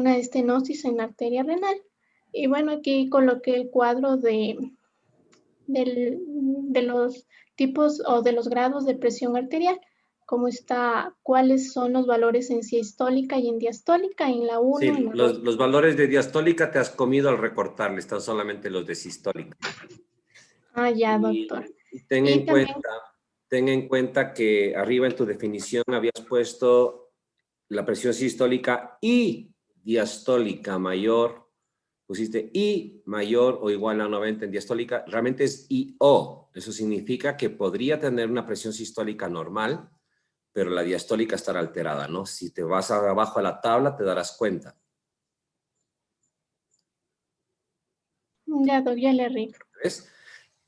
una estenosis en la arteria renal. Y bueno, aquí coloqué el cuadro de los tipos o de los grados de presión arterial, como está, cuáles son los valores en sistólica y en diastólica, en la 1, en Sí, la 2. los valores de diastólica te has comido al recortarle, están solamente los de sistólica. Ah, ya, doctor. Y ten Y en también, cuenta, ten en cuenta que arriba en tu definición habías puesto la presión sistólica y diastólica mayor, pusiste I mayor o igual a 90 en diastólica, realmente es IO. Eso significa que podría tener una presión sistólica normal, pero la diastólica estará alterada, ¿no? Si te vas abajo a la tabla te darás cuenta. ya, ya le arreglo. ¿Ves?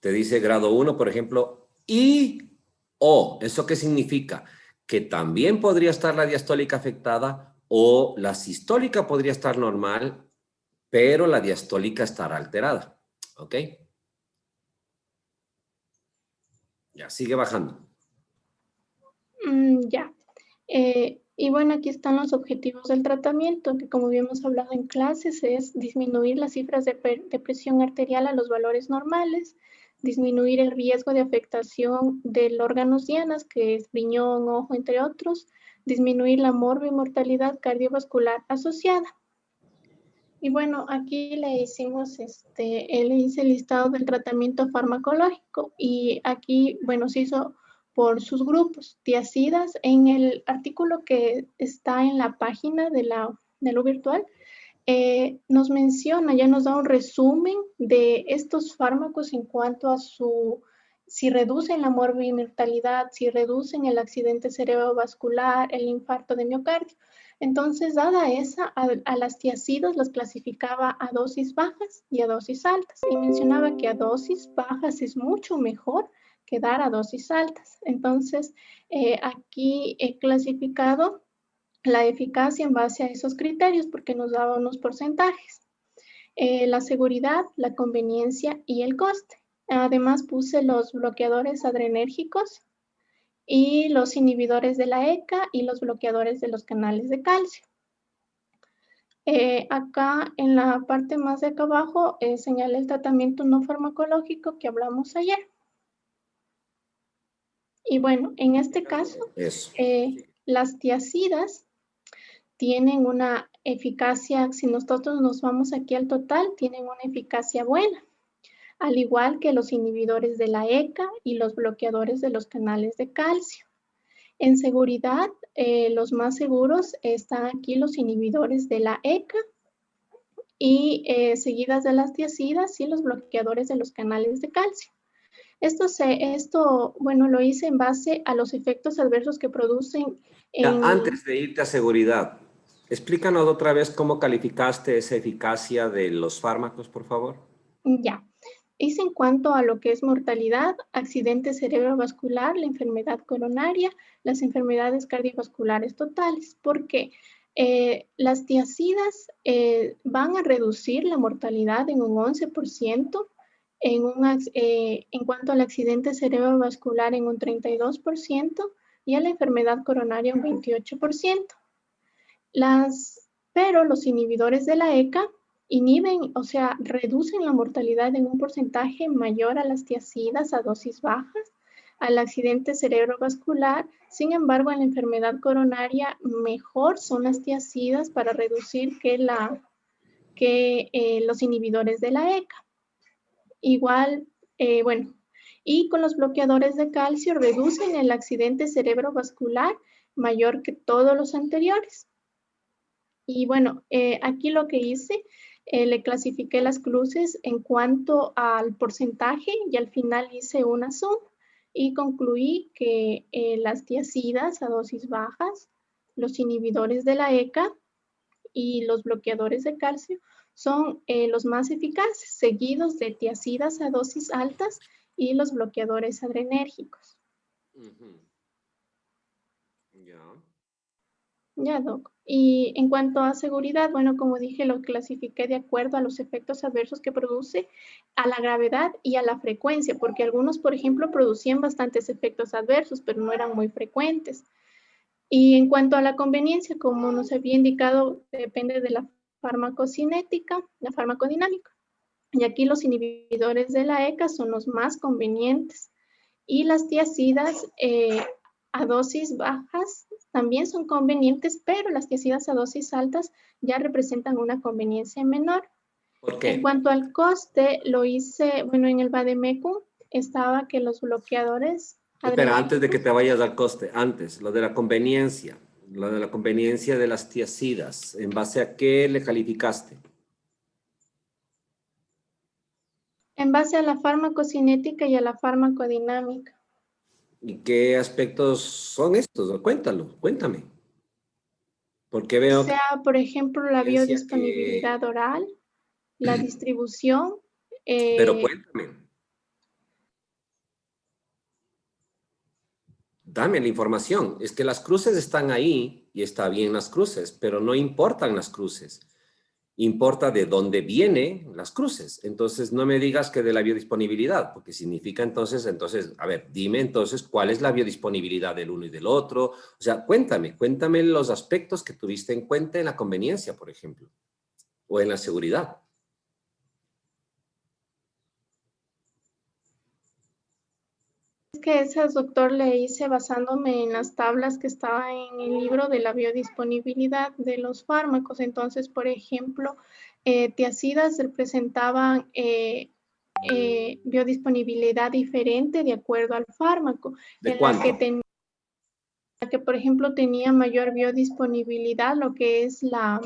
Te dice grado 1, por ejemplo, IO. ¿Eso qué significa? Que también podría estar la diastólica afectada o la sistólica podría estar normal, pero la diastólica estará alterada. ¿Ok? Ya, sigue bajando. Ya. Y bueno, aquí están los objetivos del tratamiento, que como habíamos hablado en clases, es disminuir las cifras de presión arterial a los valores normales, disminuir el riesgo de afectación del órganos dianas, que es riñón, ojo, entre otros, disminuir la morbimortalidad cardiovascular asociada. Y bueno, aquí le hicimos, le hice el listado del tratamiento farmacológico y aquí, bueno, se hizo por sus grupos, tiacidas. En el artículo que está en la página de lo virtual, nos menciona, ya nos da un resumen de estos fármacos en cuanto a si reducen la morbimortalidad, si reducen el accidente cerebrovascular, el infarto de miocardio. Entonces, dada esa, a las tiacidas las clasificaba a dosis bajas y a dosis altas. Y mencionaba que a dosis bajas es mucho mejor que dar a dosis altas. Entonces, aquí he clasificado la eficacia en base a esos criterios porque nos daba unos porcentajes. La seguridad, la conveniencia y el coste. Además puse los bloqueadores adrenérgicos y los inhibidores de la ECA y los bloqueadores de los canales de calcio. Acá en la parte más de acá abajo señalé el tratamiento no farmacológico que hablamos ayer. Y bueno, en este caso, las tiacidas tienen una eficacia, si nosotros nos vamos aquí al total, tienen una eficacia buena, al igual que los inhibidores de la ECA y los bloqueadores de los canales de calcio. En seguridad, los más seguros están aquí los inhibidores de la ECA y seguidas de las tiacidas y los bloqueadores de los canales de calcio. Esto, bueno, lo hice en base a los efectos adversos que producen en... Antes de irte a seguridad, explícanos otra vez cómo calificaste esa eficacia de los fármacos, por favor. Ya. Hice en cuanto a lo que es mortalidad, accidente cerebrovascular, la enfermedad coronaria, las enfermedades cardiovasculares totales. ¿Por qué? Las tiacidas van a reducir la mortalidad en un 11%, en cuanto al accidente cerebrovascular en un 32% y a la enfermedad coronaria un 28%. Pero los inhibidores de la ECA inhiben, o sea, reducen la mortalidad en un porcentaje mayor a las tiacidas a dosis bajas, al accidente cerebrovascular. Sin embargo, en la enfermedad coronaria, mejor son las tiacidas para reducir que los inhibidores de la ECA. Igual, bueno, y con los bloqueadores de calcio reducen el accidente cerebrovascular mayor que todos los anteriores. Y bueno, aquí lo que hice, le clasifiqué las cruces en cuanto al porcentaje y al final hice una suma y concluí que las tiacidas a dosis bajas, los inhibidores de la ECA y los bloqueadores de calcio son los más eficaces, seguidos de tiacidas a dosis altas y los bloqueadores adrenérgicos. Ya, Doc. Y en cuanto a seguridad, bueno, como dije, lo clasifiqué de acuerdo a los efectos adversos que produce, a la gravedad y a la frecuencia, porque algunos, por ejemplo, producían bastantes efectos adversos, pero no eran muy frecuentes. Y en cuanto a la conveniencia, como nos había indicado, depende de la farmacocinética, la farmacodinámica. Y aquí los inhibidores de la ECA son los más convenientes. Y las tiacidas a dosis bajas también son convenientes, pero las tiacidas a dosis altas ya representan una conveniencia menor. ¿Por qué? En cuanto al coste, lo hice, bueno, en el Vademécum estaba que los bloqueadores Espera, antes de que adrenérgicos. te vayas al coste, antes, lo de la conveniencia de las tiacidas, ¿en base a qué le calificaste? En base a la farmacocinética y a la farmacodinámica. ¿Y qué aspectos son estos? Cuéntalo, cuéntame. Porque O veo que sea, por ejemplo, la que... biodisponibilidad oral, la distribución. Pero cuéntame, dame la información. Es que las cruces están ahí y está bien las cruces, pero no importan las cruces. Importa de dónde vienen las cruces. Entonces, no me digas que de la biodisponibilidad, porque significa entonces, a ver, dime entonces cuál es la biodisponibilidad del uno y del otro. O sea, cuéntame los aspectos que tuviste en cuenta en la conveniencia, por ejemplo, o en la seguridad. Es que esas, doctor, le hice basándome en las tablas que estaba en el libro de la biodisponibilidad de los fármacos. Entonces, por ejemplo, tiacidas representaban biodisponibilidad diferente de acuerdo al fármaco, ¿De en la cuánto? que, por ejemplo, tenía mayor biodisponibilidad, lo que es la...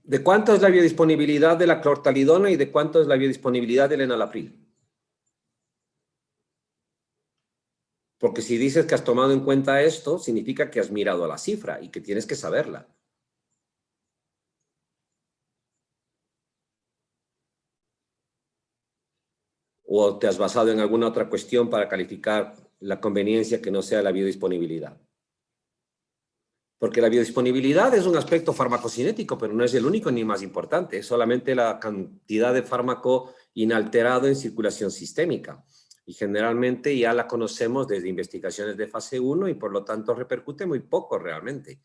¿De cuánto es la biodisponibilidad de la clortalidona y de cuánto es la biodisponibilidad del enalapril? Porque si dices que has tomado en cuenta esto, significa que has mirado a la cifra y que tienes que saberla. ¿O te has basado en alguna otra cuestión para calificar la conveniencia que no sea la biodisponibilidad? Porque la biodisponibilidad es un aspecto farmacocinético, pero no es el único ni más importante. Es solamente la cantidad de fármaco inalterado en circulación sistémica. Y generalmente ya la conocemos desde investigaciones de fase 1 y por lo tanto repercute muy poco realmente.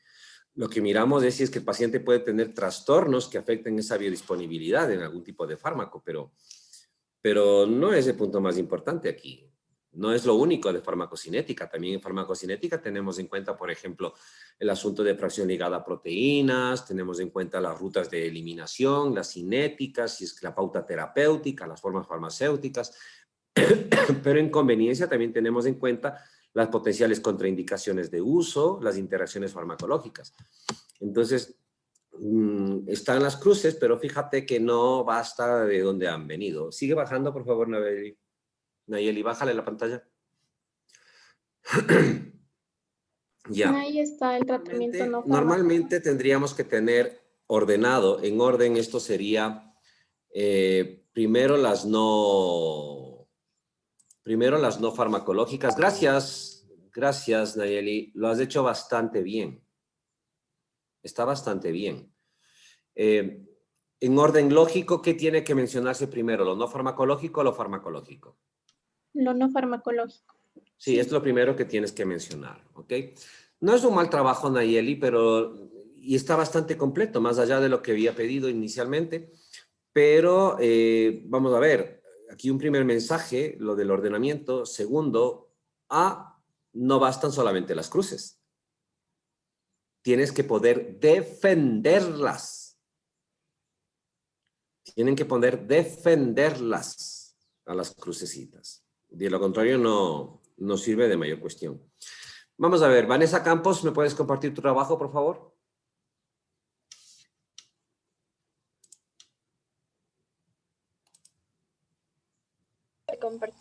Lo que miramos es si es que el paciente puede tener trastornos que afecten esa biodisponibilidad en algún tipo de fármaco, pero no es el punto más importante aquí. No es lo único de farmacocinética. También en farmacocinética tenemos en cuenta, por ejemplo, el asunto de fracción ligada a proteínas, tenemos en cuenta las rutas de eliminación, las cinéticas, si es que la pauta terapéutica, las formas farmacéuticas, pero en conveniencia también tenemos en cuenta las potenciales contraindicaciones de uso, las interacciones farmacológicas. Entonces, están las cruces, pero fíjate que no basta de dónde han venido. Sigue bajando, por favor, Nayeli. Nayeli, bájale la pantalla. Ya. Ahí está el tratamiento Normalmente, no normalmente farmacológico. tendríamos que tener ordenado, en orden, esto sería primero primero las no farmacológicas. Gracias, Nayeli. Lo has hecho bastante bien. Está bastante bien. En orden lógico, ¿qué tiene que mencionarse primero? ¿Lo no farmacológico o lo farmacológico? Lo no farmacológico. Sí, esto Sí. es lo primero que tienes que mencionar, ¿ok? No es un mal trabajo, Nayeli, pero y está bastante completo, más allá de lo que había pedido inicialmente. Pero vamos a ver, aquí un primer mensaje, lo del ordenamiento. Segundo, no bastan solamente las cruces. Tienes que poder defenderlas. Tienen que poder defenderlas a las crucecitas. De lo contrario, no sirve de mayor cuestión. Vamos a ver, Vanessa Campos, ¿me puedes compartir tu trabajo, por favor? Te comparto.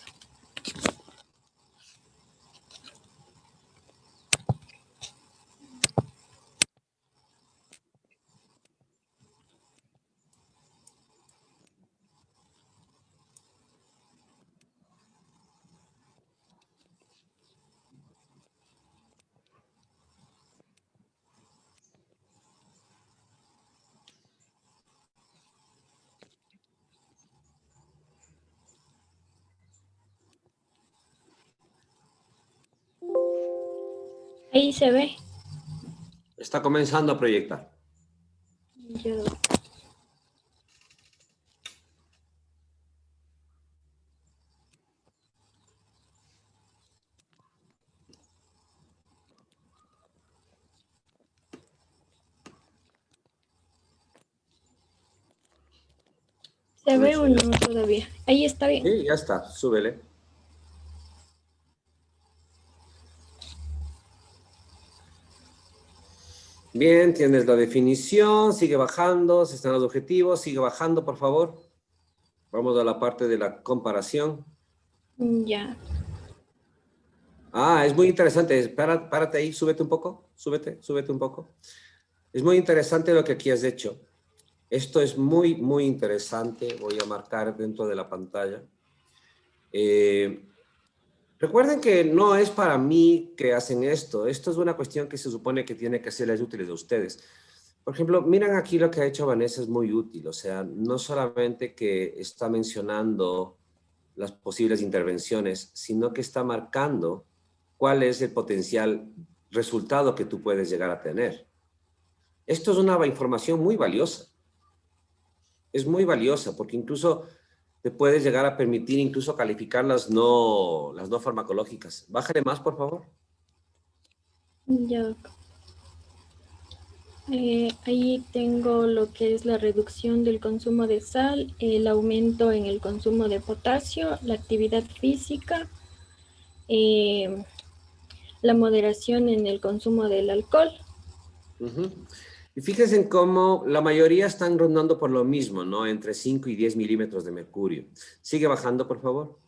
Ahí se ve. Está comenzando a proyectar. Ya. ¿Se ve o no todavía? Ahí está bien. Sí, ya está, súbele. Bien, tienes la definición, sigue bajando, se están los objetivos, sigue bajando, por favor. Vamos a la parte de la comparación. Ya. Ah, es muy interesante. Párate ahí, súbete un poco, súbete un poco. Es muy interesante lo que aquí has hecho. Esto es muy, muy interesante. Voy a marcar dentro de la pantalla. Recuerden que no es para mí que hacen esto. Esto es una cuestión que se supone que tiene que serles útiles a ustedes. Por ejemplo, miren aquí lo que ha hecho Vanessa, es muy útil. O sea, no solamente que está mencionando las posibles intervenciones, sino que está marcando cuál es el potencial resultado que tú puedes llegar a tener. Esto es una información muy valiosa. Es muy valiosa porque incluso te puedes llegar a permitir incluso calificar las no farmacológicas. Bájale más, por favor. Ya. Ahí tengo lo que es la reducción del consumo de sal, el aumento en el consumo de potasio, la actividad física, eh, la moderación en el consumo del alcohol. Y fíjense en cómo la mayoría están rondando por lo mismo, ¿no? Entre 5 y 10 milímetros de mercurio. Sigue bajando, por favor.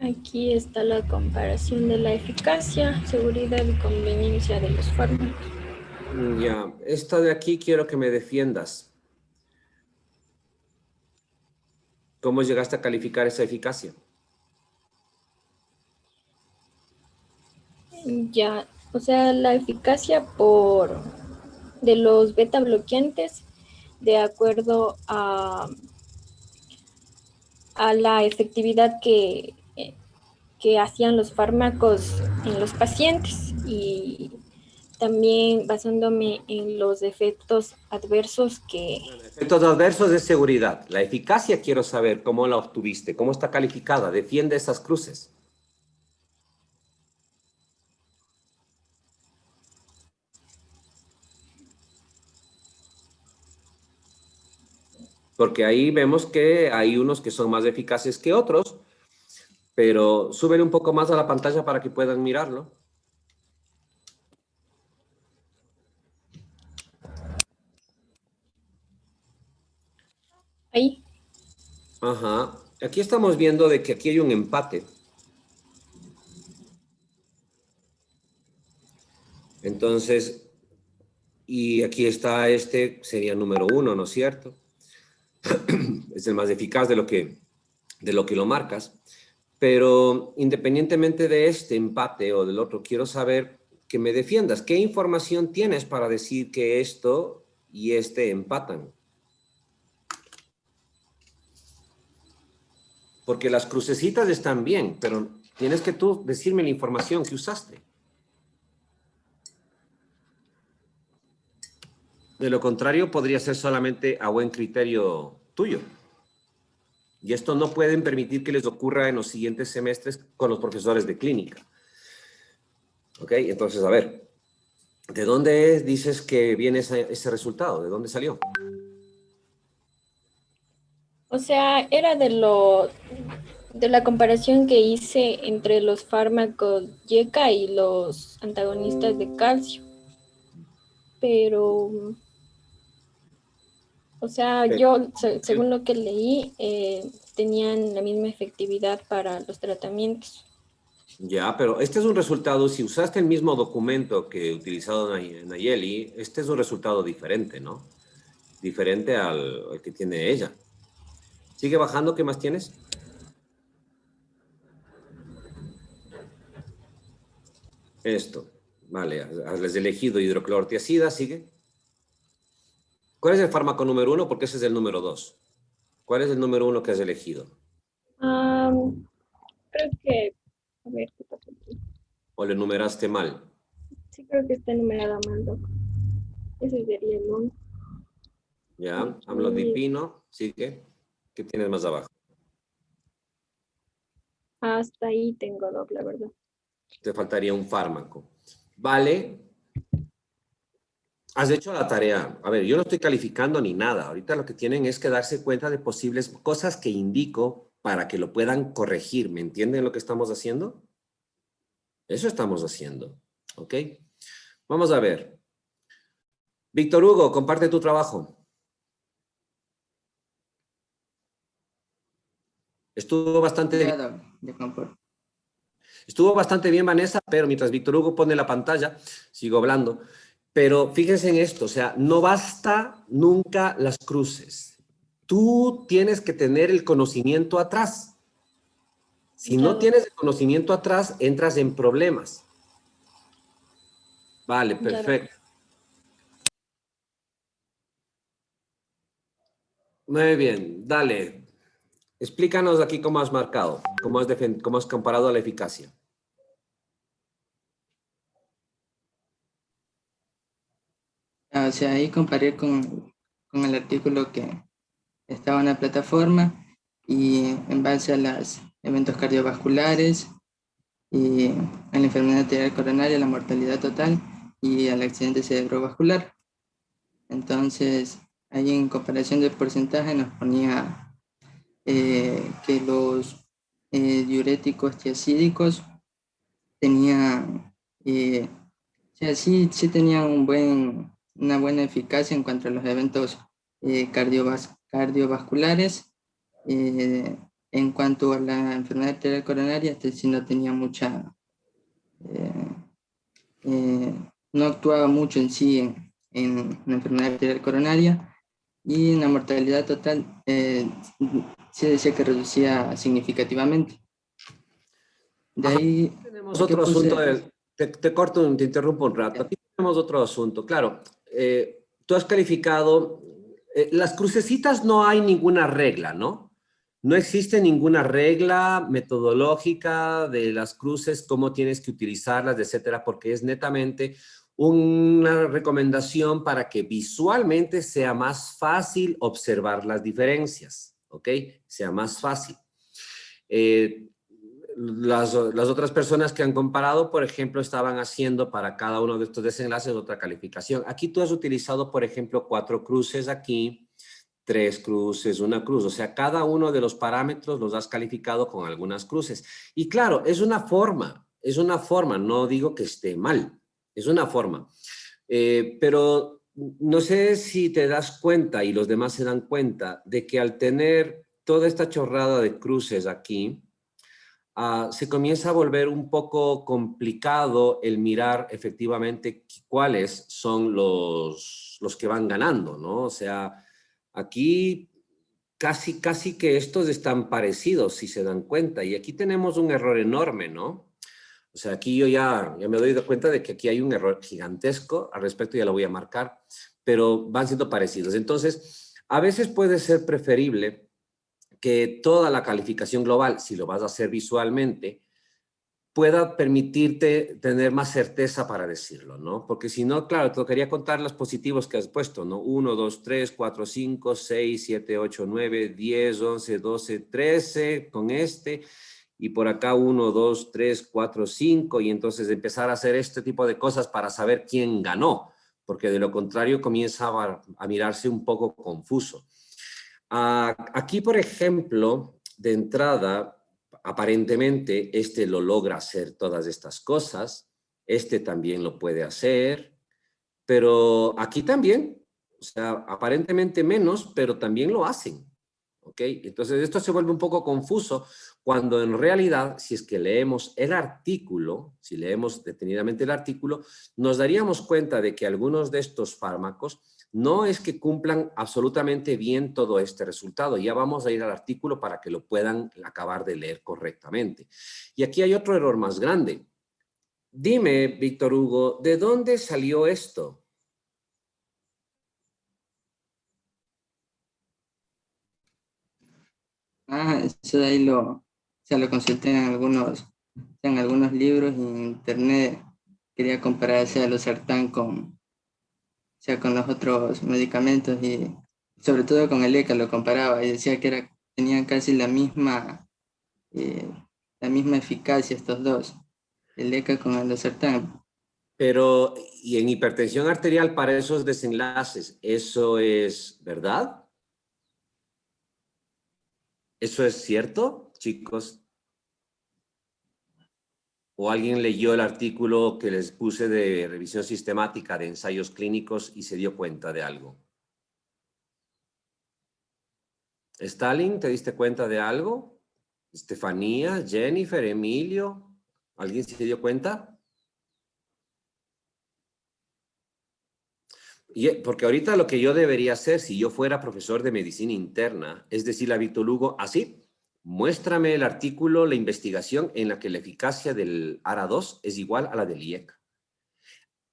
Aquí está la comparación de la eficacia, seguridad y conveniencia de los fármacos. Ya, esta de aquí quiero que me defiendas. ¿Cómo llegaste a calificar esa eficacia? Ya, o sea, la eficacia de los beta bloqueantes de acuerdo a la efectividad que hacían los fármacos en los pacientes y también basándome en los efectos adversos que... Efectos adversos de seguridad. La eficacia quiero saber cómo la obtuviste, cómo está calificada. Defiende esas cruces. Porque ahí vemos que hay unos que son más eficaces que otros, pero súbele un poco más a la pantalla para que puedan mirarlo. Ahí. Ajá. Aquí estamos viendo de que aquí hay un empate. Entonces, y aquí está este, sería número 1, ¿no es cierto? Es el más eficaz de lo que lo marcas. Pero independientemente de este empate o del otro, quiero saber que me defiendas. ¿Qué información tienes para decir que esto y este empatan? Porque las crucecitas están bien, pero tienes que tú decirme la información que usaste. De lo contrario, podría ser solamente a buen criterio tuyo. Y esto no pueden permitir que les ocurra en los siguientes semestres con los profesores de clínica. ¿Ok? Entonces, a ver, ¿de dónde dices que viene ese resultado? ¿De dónde salió? O sea, era de la comparación que hice entre los fármacos YECA y los antagonistas de calcio. Pero, o sea, según lo que leí, tenían la misma efectividad para los tratamientos. Ya, pero este es un resultado, si usaste el mismo documento que utilizado Nayeli, este es un resultado diferente, ¿no? Diferente al que tiene ella. Sigue bajando, ¿qué más tienes? Esto, vale, has elegido hidroclorotiazida, sigue. ¿Cuál es el fármaco número 1? Porque ese es el número 2. ¿Cuál es el número 1 que has elegido? Creo que, a ver, ¿qué pasa aquí? ¿O le numeraste mal? Creo que está numerada mal, doc. Ese sería el 1. Ya, amlodipino, sigue. ¿Qué tienes más abajo? Hasta ahí tengo, doc, la verdad. Te faltaría un fármaco. Vale. Has hecho la tarea. A ver, yo no estoy calificando ni nada. Ahorita lo que tienen es que darse cuenta de posibles cosas que indico para que lo puedan corregir. ¿Me entienden lo que estamos haciendo? Eso estamos haciendo. ¿Ok? Vamos a ver. Víctor Hugo, comparte tu trabajo. Estuvo bastante bien. Ya, doc, ya comparto. Estuvo bastante bien, Vanessa, pero mientras Víctor Hugo pone la pantalla, sigo hablando. Pero fíjense en esto, o sea, no basta nunca las cruces. Tú tienes que tener el conocimiento atrás. Si no Claro. tienes el conocimiento atrás, entras en problemas. Vale, Claro. perfecto. Muy bien, dale. Explícanos aquí cómo has marcado, cómo has comparado la eficacia. O sea, ahí comparé con el artículo que estaba en la plataforma y en base a los eventos cardiovasculares y a la enfermedad arterial coronaria, la mortalidad total y al accidente cerebrovascular. Entonces, ahí en comparación de porcentaje nos ponía que los diuréticos tiacídicos tenían, o sea, sí tenían una buena eficacia en cuanto a los eventos cardiovasculares. En cuanto a la enfermedad arterial coronaria, este sí no tenía eh, no actuaba mucho en sí en la enfermedad arterial coronaria, y en la mortalidad total se decía que reducía significativamente. De Ajá. ahí Tenemos que otro asunto. puse... Te interrumpo un rato. Aquí tenemos otro asunto. Claro, tú has calificado, las crucecitas no hay ninguna regla, ¿no? No existe ninguna regla metodológica de las cruces, cómo tienes que utilizarlas, etcétera, porque es netamente una recomendación para que visualmente sea más fácil observar las diferencias, ¿ok? Sea más fácil. Las otras personas que han comparado, por ejemplo, estaban haciendo para cada uno de estos desenlaces otra calificación. Aquí tú has utilizado, por ejemplo, 4 cruces aquí, 3 cruces, 1 cruz. O sea, cada uno de los parámetros los has calificado con algunas cruces. Y claro, es una forma, no digo que esté mal, es una forma. Pero no sé si te das cuenta y los demás se dan cuenta de que al tener toda esta chorrada de cruces aquí, se comienza a volver un poco complicado el mirar efectivamente cuáles son los que van ganando, ¿no? O sea, aquí casi que estos están parecidos, si se dan cuenta, y aquí tenemos un error enorme, ¿no? O sea, aquí yo ya me doy cuenta de que aquí hay un error gigantesco al respecto, ya lo voy a marcar, pero van siendo parecidos. Entonces, a veces puede ser preferible que toda la calificación global, si lo vas a hacer visualmente, pueda permitirte tener más certeza para decirlo, ¿no? Porque si no, claro, te quería contar los positivos que has puesto, ¿no? 1, 2, 3, 4, 5, 6, 7, 8, 9, 10, 11, 12, 13 con este, y por acá 1, 2, 3, 4, 5, y entonces empezar a hacer este tipo de cosas para saber quién ganó, porque de lo contrario comienza a mirarse un poco confuso. Aquí, por ejemplo, de entrada, aparentemente, este lo logra hacer todas estas cosas, este también lo puede hacer, pero aquí también, o sea, aparentemente menos, pero también lo hacen, ¿ok? Entonces, esto se vuelve un poco confuso cuando en realidad, si es que leemos el artículo, si leemos detenidamente el artículo, nos daríamos cuenta de que algunos de estos fármacos no es que cumplan absolutamente bien todo este resultado. Ya vamos a ir al artículo para que lo puedan acabar de leer correctamente. Y aquí hay otro error más grande. Dime, Víctor Hugo, ¿de dónde salió esto? Eso de ahí lo consulté en algunos libros en internet. quería compararse a losartán con, o sea, con los otros medicamentos y sobre todo con el ECA lo comparaba y decía que tenían casi eh, la misma eficacia estos dos, el ECA con el losartán. Pero, y en hipertensión arterial para esos desenlaces, ¿eso es verdad? ¿Eso es cierto, chicos? ¿O alguien leyó el artículo que les puse de revisión sistemática de ensayos clínicos y se dio cuenta de algo? Stalin, ¿te diste cuenta de algo? Estefanía, Jennifer, Emilio, ¿alguien se dio cuenta? Porque ahorita lo que yo debería hacer si yo fuera profesor de medicina interna es decirle a Víctor Hugo, así, muéstrame el artículo, la investigación en la que la eficacia del ARA2 es igual a la del IECA.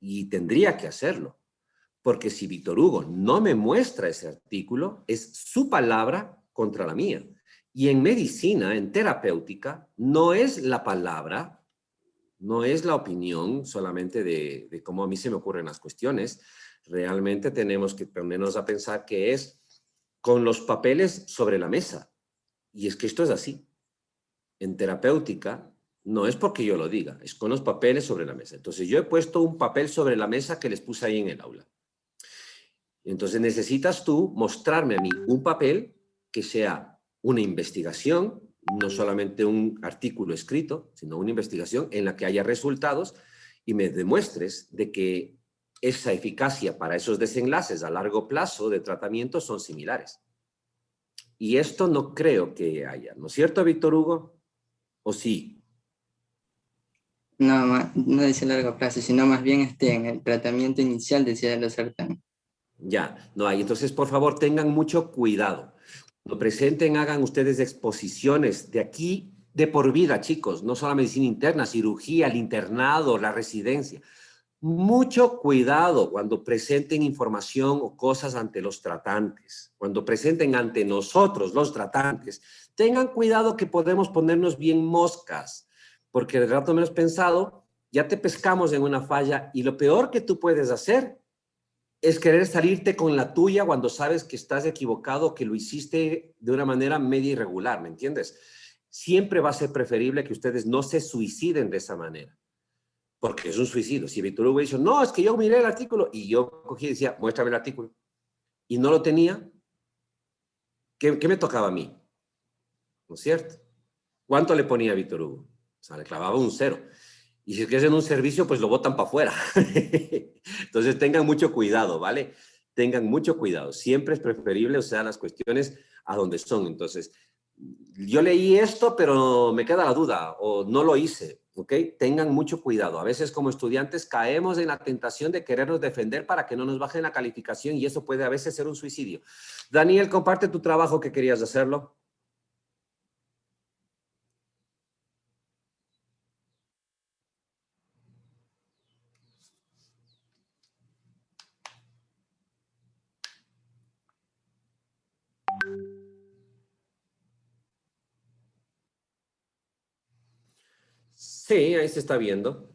Y tendría que hacerlo, porque si Víctor Hugo no me muestra ese artículo, es su palabra contra la mía. Y en medicina, en terapéutica, no es la palabra, no es la opinión solamente de cómo a mí se me ocurren las cuestiones. Realmente tenemos que ponernos a pensar que es con los papeles sobre la mesa. Y es que esto es así. En terapéutica, no es porque yo lo diga, es con los papeles sobre la mesa. Entonces yo he puesto un papel sobre la mesa que les puse ahí en el aula. Entonces necesitas tú mostrarme a mí un papel que sea una investigación, no solamente un artículo escrito, sino una investigación en la que haya resultados y me demuestres de que esa eficacia para esos desenlaces a largo plazo de tratamiento son similares. Y esto no creo que haya, ¿no es cierto, Víctor Hugo? ¿O sí? No, no decía a largo plazo, sino más bien en el tratamiento inicial decía de losartán. Ya, no hay. Entonces, por favor, tengan mucho cuidado. Cuando presenten, hagan ustedes exposiciones de aquí de por vida, chicos. No solo medicina interna, cirugía, el internado, la residencia. Mucho cuidado cuando presenten información o cosas ante los tratantes. Cuando presenten ante nosotros, los tratantes, tengan cuidado que podemos ponernos bien moscas, porque de rato menos pensado, ya te pescamos en una falla y lo peor que tú puedes hacer es querer salirte con la tuya cuando sabes que estás equivocado, que lo hiciste de una manera media irregular, ¿me entiendes? Siempre va a ser preferible que ustedes no se suiciden de esa manera, porque es un suicidio. Si Víctor Hugo dice, no, es que yo miré el artículo y yo cogí y decía, muéstrame el artículo, y no lo tenía, ¿qué me tocaba a mí? ¿No es cierto? ¿Cuánto le ponía a Víctor Hugo? O sea, le clavaba un cero. Y si es que hacen un servicio, pues lo botan para afuera. Entonces tengan mucho cuidado, ¿vale? Tengan mucho cuidado. Siempre es preferible, o sea, las cuestiones a donde son. Entonces, yo leí esto, pero me queda la duda, o no lo hice, ¿ok? Tengan mucho cuidado. A veces como estudiantes caemos en la tentación de querernos defender para que no nos bajen la calificación y eso puede a veces ser un suicidio. Daniel, comparte tu trabajo que querías hacerlo. Sí, ahí se está viendo.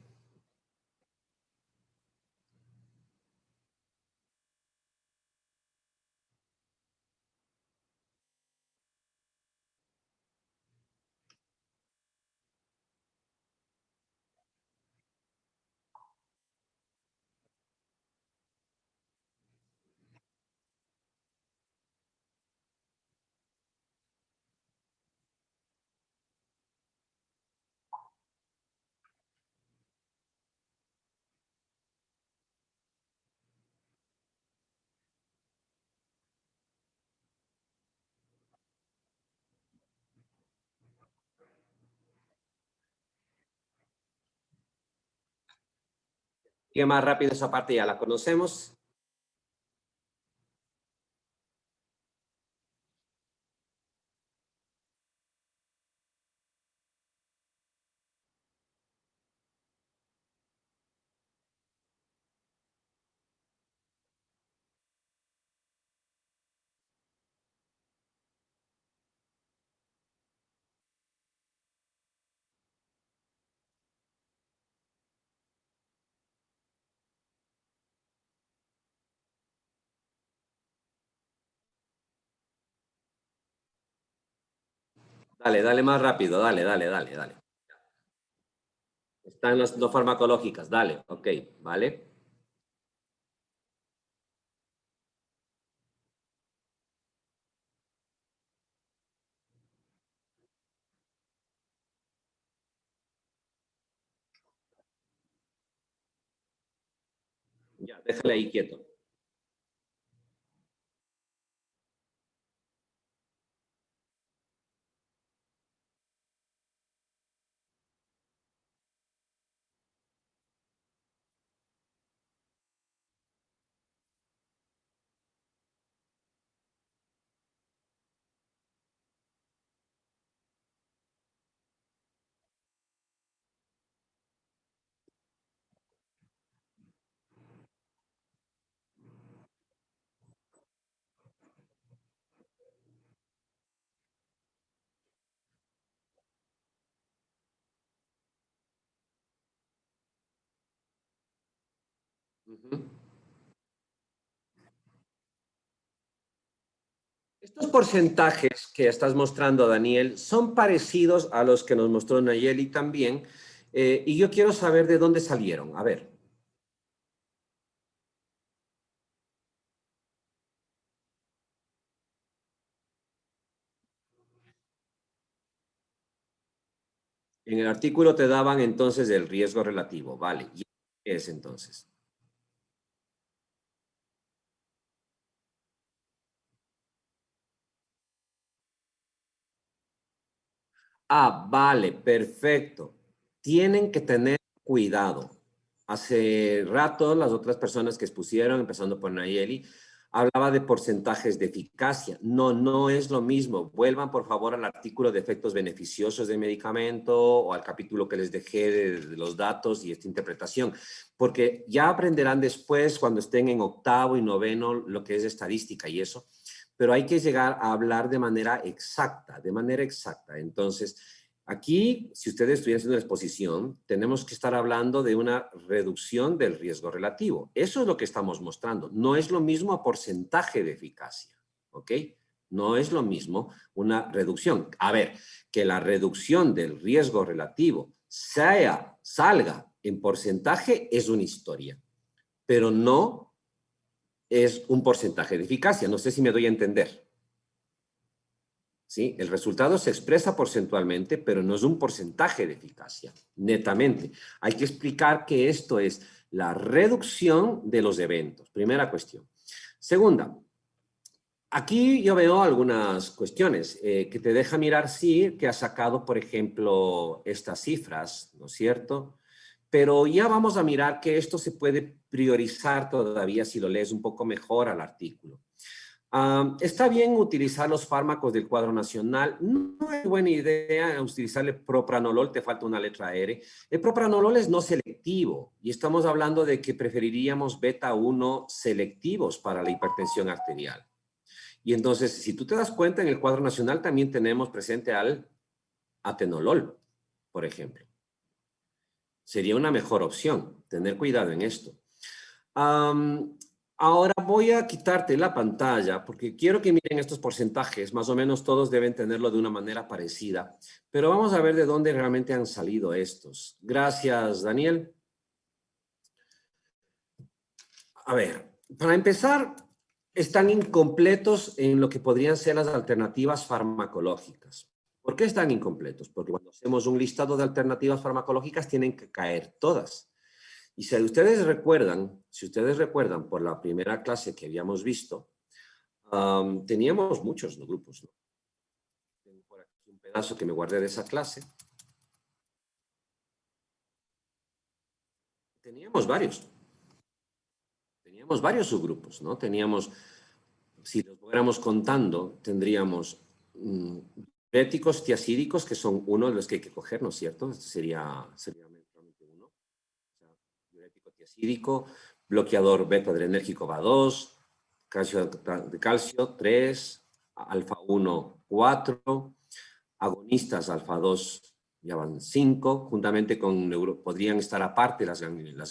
Y más rápido esa parte ya la conocemos. Dale, dale más rápido, dale, dale, dale, dale. Están las no farmacológicas, dale, ok, ¿vale? Ya, déjale ahí quieto. Ujú. Estos porcentajes que estás mostrando, Daniel, son parecidos a los que nos mostró Nayeli también, y yo quiero saber de dónde salieron. A ver. En el artículo te daban entonces el riesgo relativo, vale. ¿Y qué es entonces? Ah, vale, perfecto. Tienen que tener cuidado. Hace rato las otras personas que expusieron, empezando por Nayeli, hablaba de porcentajes de eficacia. No, no es lo mismo. Vuelvan por favor al artículo de efectos beneficiosos del medicamento o al capítulo que les dejé de los datos y esta interpretación, porque ya aprenderán después cuando estén en octavo y noveno lo que es estadística y eso, pero hay que llegar a hablar de manera exacta, de manera exacta. Entonces, aquí, si ustedes estuvieran haciendo una exposición, tenemos que estar hablando de una reducción del riesgo relativo. Eso es lo que estamos mostrando. No es lo mismo a porcentaje de eficacia, ¿ok? No es lo mismo una reducción. A ver, que la reducción del riesgo relativo salga en porcentaje es una historia, pero no es un porcentaje de eficacia. No sé si me doy a entender. ¿Sí? El resultado se expresa porcentualmente, pero no es un porcentaje de eficacia, netamente. Hay que explicar que esto es la reducción de los eventos. Primera cuestión. Segunda, aquí yo veo algunas cuestiones que te deja mirar, sí, que ha sacado, por ejemplo, estas cifras, ¿no es cierto? Pero ya vamos a mirar que esto se puede priorizar todavía si lo lees un poco mejor al artículo. Está bien utilizar los fármacos del cuadro nacional. No es buena idea utilizar el propranolol, te falta una letra R. El propranolol es no selectivo y estamos hablando de que preferiríamos beta 1 selectivos para la hipertensión arterial. Y entonces, si tú te das cuenta, en el cuadro nacional también tenemos presente al atenolol, por ejemplo. Sería una mejor opción, tener cuidado en esto. Ahora voy a quitarte la pantalla porque quiero que miren estos porcentajes. Más o menos todos deben tenerlo de una manera parecida. Pero vamos a ver de dónde realmente han salido estos. Gracias, Daniel. A ver, para empezar, están incompletos en lo que podrían ser las alternativas farmacológicas. ¿Por qué están incompletos? Porque cuando hacemos un listado de alternativas farmacológicas tienen que caer todas. Y si ustedes recuerdan por la primera clase que habíamos visto, teníamos muchos grupos, ¿no? Tengo por aquí un pedazo que me guardé de esa clase. Teníamos varios subgrupos, ¿no? Teníamos, si los fuéramos contando, tendríamos diuréticos tiazídicos, que son uno de los que hay que coger, ¿no es cierto? Este sería uno. O sea, diurético tiazídico, bloqueador beta-adrenérgico BA2, de calcio 3, alfa 1 4, agonistas alfa 2 ya van 5, juntamente con podrían estar aparte las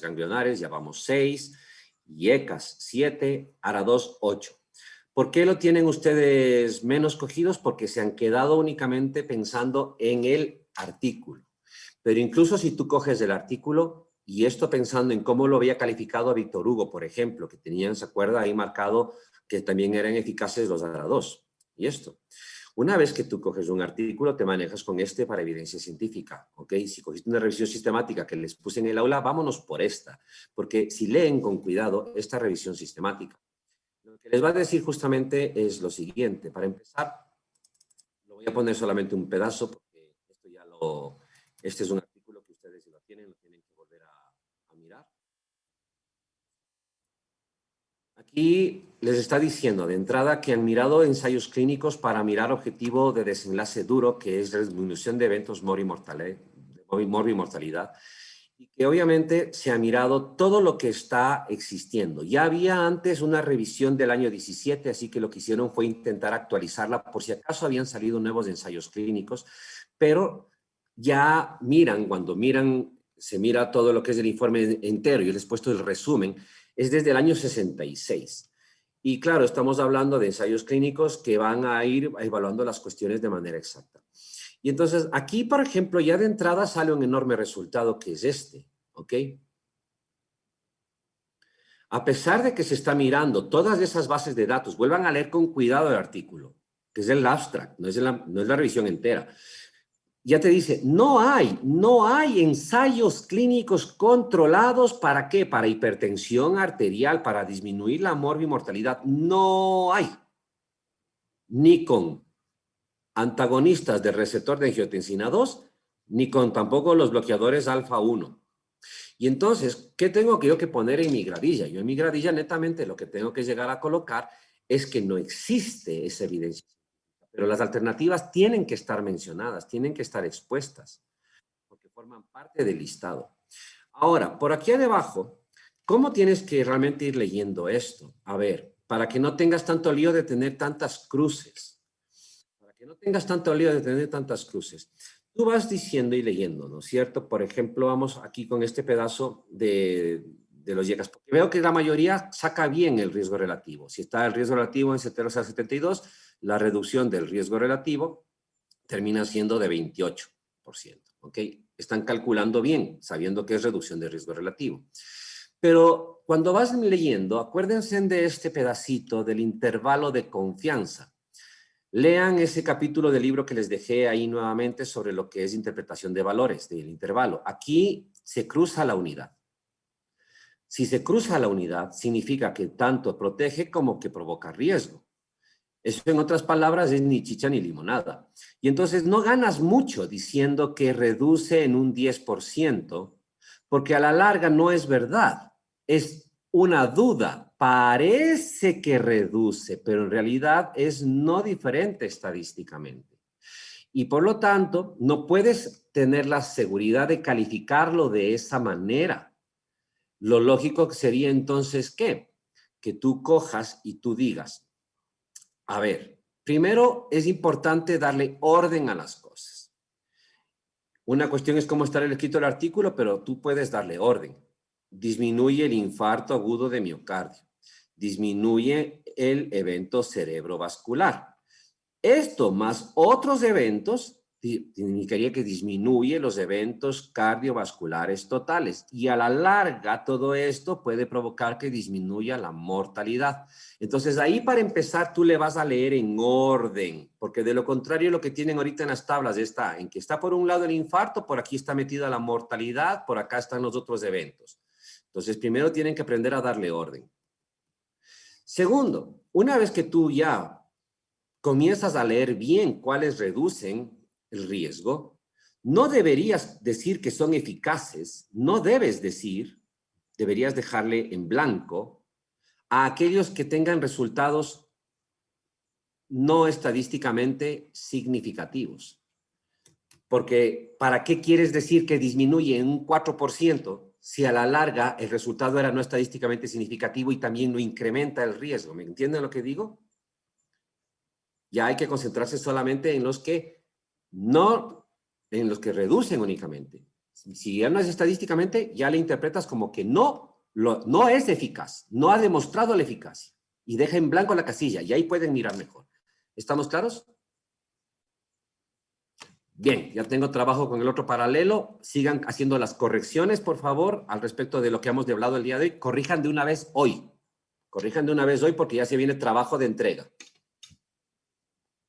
ganglionares, ya vamos 6, y ECAS 7, ARA2 8. ¿Por qué lo tienen ustedes menos cogidos? Porque se han quedado únicamente pensando en el artículo. Pero incluso si tú coges el artículo, y esto pensando en cómo lo había calificado a Víctor Hugo, por ejemplo, que tenían, ¿se acuerda? Ahí marcado que también eran eficaces los ADA2. Y esto. Una vez que tú coges un artículo, te manejas con este para evidencia científica, ¿ok? Si cogiste una revisión sistemática que les puse en el aula, vámonos por esta. Porque si leen con cuidado esta revisión sistemática, lo que les va a decir justamente es lo siguiente. Para empezar, lo voy a poner solamente un pedazo, porque esto ya lo... Este es un artículo que ustedes si lo tienen que volver a mirar. Aquí les está diciendo de entrada que han mirado ensayos clínicos para mirar objetivo de desenlace duro, que es la disminución de eventos morbimortalidad, y que obviamente se ha mirado todo lo que está existiendo. Ya había antes una revisión del año 17, así que lo que hicieron fue intentar actualizarla por si acaso habían salido nuevos ensayos clínicos, pero ya miran, cuando miran, se mira todo lo que es el informe entero, yo les he puesto el resumen, es desde el año 66. Y claro, estamos hablando de ensayos clínicos que van a ir evaluando las cuestiones de manera exacta. Y entonces, aquí, por ejemplo, ya de entrada sale un enorme resultado que es este, ¿ok? A pesar de que se está mirando todas esas bases de datos, vuelvan a leer con cuidado el artículo, que es el abstract, no es la revisión entera. Ya te dice, no hay ensayos clínicos controlados, ¿para qué? Para hipertensión arterial, para disminuir la morbimortalidad. No hay. Ni con antagonistas del receptor de angiotensina 2, ni con tampoco los bloqueadores alfa 1. Y entonces, ¿qué tengo yo que poner en mi gradilla? Yo en mi gradilla netamente lo que tengo que llegar a colocar es que no existe esa evidencia. Pero las alternativas tienen que estar mencionadas, tienen que estar expuestas, porque forman parte del listado. Ahora, por aquí abajo, ¿cómo tienes que realmente ir leyendo esto? A ver, para que no tengas tanto lío de tener tantas cruces. Para que no tengas tanto lío de tener tantas cruces. Tú vas diciendo y leyendo, ¿no es cierto? Por ejemplo, vamos aquí con este pedazo de los YECAS, porque veo que la mayoría saca bien el riesgo relativo. Si está el riesgo relativo en 72, la reducción del riesgo relativo termina siendo de 28%, ¿ok? Están calculando bien, sabiendo que es reducción de riesgo relativo. Pero cuando vas leyendo, acuérdense de este pedacito del intervalo de confianza. Lean ese capítulo del libro que les dejé ahí nuevamente sobre lo que es interpretación de valores del intervalo. Aquí se cruza la unidad. Si se cruza la unidad, significa que tanto protege como que provoca riesgo. Eso, en otras palabras, es ni chicha ni limonada. Y entonces no ganas mucho diciendo que reduce en un 10%, porque a la larga no es verdad. Es una duda. Parece que reduce, pero en realidad es no diferente estadísticamente. Y por lo tanto, no puedes tener la seguridad de calificarlo de esa manera. Lo lógico sería entonces, ¿qué? Que tú cojas y tú digas, a ver, primero es importante darle orden a las cosas. Una cuestión es cómo está escrito el artículo, pero tú puedes darle orden. Disminuye el infarto agudo de miocardio. Disminuye el evento cerebrovascular. Esto más otros eventos significaría que disminuye los eventos cardiovasculares totales y a la larga todo esto puede provocar que disminuya la mortalidad. Entonces ahí para empezar tú le vas a leer en orden, porque de lo contrario lo que tienen ahorita en las tablas está en que está por un lado el infarto, por aquí está metida la mortalidad, por acá están los otros eventos. Entonces primero tienen que aprender a darle orden. Segundo, una vez que tú ya comienzas a leer bien cuáles reducen el riesgo, no deberías decir que son eficaces, no debes decir, deberías dejarle en blanco a aquellos que tengan resultados no estadísticamente significativos. Porque, ¿para qué quieres decir que disminuye en un 4% si a la larga el resultado era no estadísticamente significativo y también no incrementa el riesgo? ¿Me entienden lo que digo? Ya hay que concentrarse solamente en los que en los que reducen únicamente. Si ya no es estadísticamente, ya le interpretas como que no es eficaz, no ha demostrado la eficacia. y deja en blanco la casilla y ahí pueden mirar mejor. ¿Estamos claros? Bien, ya tengo trabajo con el otro paralelo. Sigan haciendo las correcciones, por favor, al respecto de lo que hemos hablado el día de hoy. Corrijan de una vez hoy. Corrijan de una vez hoy porque ya se viene trabajo de entrega.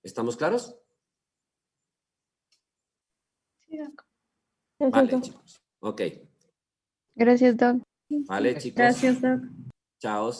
¿Estamos claros? Sí, Doc. Vale, chicos. Ok. Gracias, Doc. Vale, chicos. Gracias, Doc. Chao.